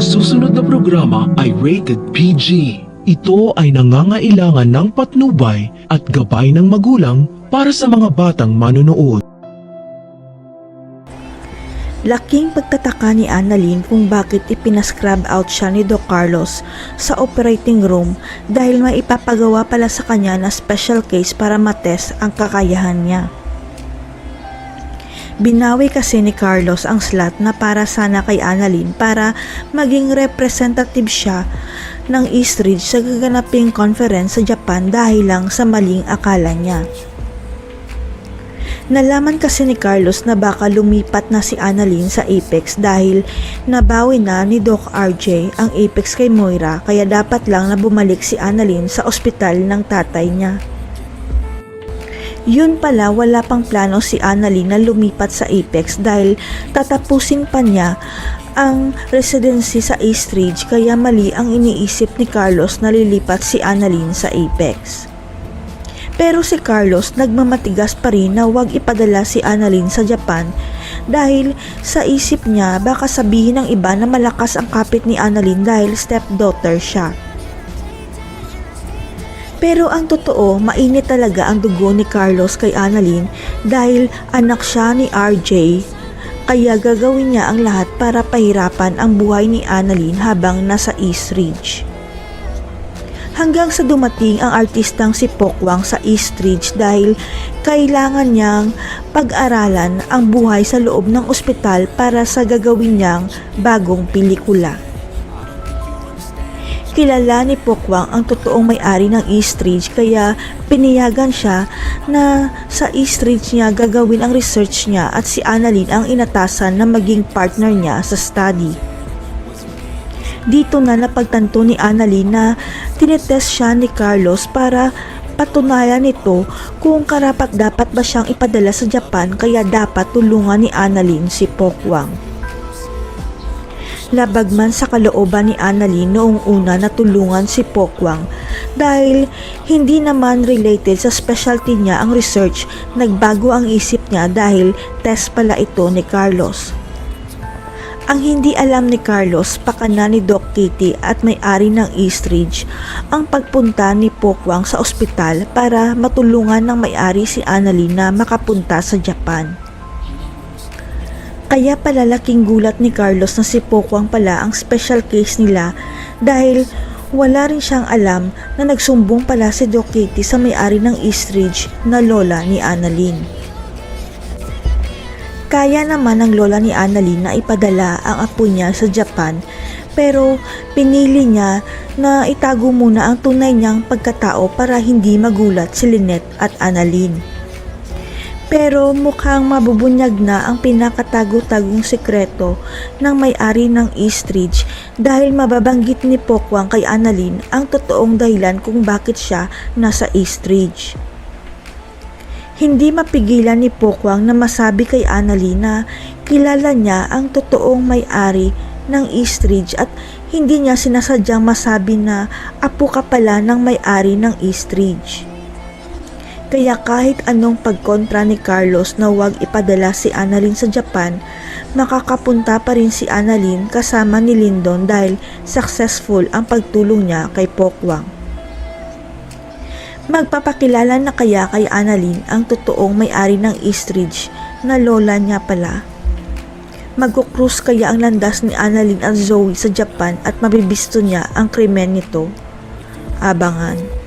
Ang susunod na programa ay rated PG. Ito ay nangangailangan ng patnubay at gabay ng magulang para sa mga batang manonood. Laking pagtataka ni Annalyn kung bakit ipinascrub out siya ni Doc Carlos sa operating room dahil may ipapagawa pala sa kanya na special case para matest ang kakayahan niya. Binawi kasi ni Carlos ang slot na para sana kay Annalyn para maging representative siya ng Eastridge sa gaganaping conference sa Japan dahil lang sa maling akala niya. Nalaman kasi ni Carlos na baka lumipat na si Annalyn sa Apex dahil nabawi na ni Doc RJ ang Apex kay Moira kaya dapat lang na bumalik si Annalyn sa ospital ng tatay niya. Yun pala, wala pang plano si Annalyn na lumipat sa Apex dahil tatapusin pa niya ang residency sa Eastridge kaya mali ang iniisip ni Carlos na lilipat si Annalyn sa Apex. Pero si Carlos nagmamatigas pa rin na huwag ipadala si Annalyn sa Japan dahil sa isip niya baka sabihin ng iba na malakas ang kapit ni Annalyn dahil stepdaughter siya. Pero ang totoo, mainit talaga ang dugo ni Carlos kay Annalyn dahil anak siya ni RJ, kaya gagawin niya ang lahat para pahirapan ang buhay ni Annalyn habang nasa Eastridge. Hanggang sa dumating ang artistang si Pokwang sa Eastridge dahil kailangan niyang pag-aralan ang buhay sa loob ng ospital para sa gagawin niyang bagong pelikula. Kilala ni Pokwang ang totoong may-ari ng Eastridge kaya piniyagan siya na sa Eastridge niya gagawin ang research niya at si Annalyn ang inatasan na maging partner niya sa study. Dito na napagtanto ni Annalyn na tinetest siya ni Carlos para patunayan nito kung karapat-dapat ba siyang ipadala sa Japan kaya dapat tulungan ni Annalyn si Pokwang. Labag man sa kalooban ni Annalyn noong una na tulungan si Pokwang dahil hindi naman related sa specialty niya ang research, nagbago ang isip niya dahil test pala ito ni Carlos. Ang hindi alam ni Carlos, pakana ni Doc Kitty at may-ari ng Eastridge ang pagpunta ni Pokwang sa ospital para matulungan ng may-ari si Annalyn na makapunta sa Japan. Kaya palalaking gulat ni Carlos na si Pokwang pala ang special case nila dahil wala rin siyang alam na nagsumbong pala si Doc Kitty sa may-ari ng Eastridge na lola ni Annalyn. Kaya naman ng lola ni Annalyn na ipadala ang apo niya sa Japan pero pinili niya na itago muna ang tunay niyang pagkatao para hindi magulat si Lynette at Annalyn. Pero mukhang mabubunyag na ang pinakatago-tagong sekreto ng may-ari ng Eastridge dahil mababanggit ni Pokwang kay Annalyn ang totoong dahilan kung bakit siya nasa Eastridge. Hindi mapigilan ni Pokwang na masabi kay Annalyn na kilala niya ang totoong may-ari ng Eastridge at hindi niya sinasadyang masabi na apo ka pala ng may-ari ng Eastridge. Kaya kahit anong pagkontra ni Carlos na huwag ipadala si Annalyn sa Japan, makakapunta pa rin si Annalyn kasama ni Lyndon dahil successful ang pagtulong niya kay Pokwang. Magpapakilala na kaya kay Annalyn ang totoong may-ari ng Eastridge na lola niya pala. Mag-cruise kaya ang landas ni Annalyn at Zoe sa Japan at mabibisto niya ang krimen nito? Abangan.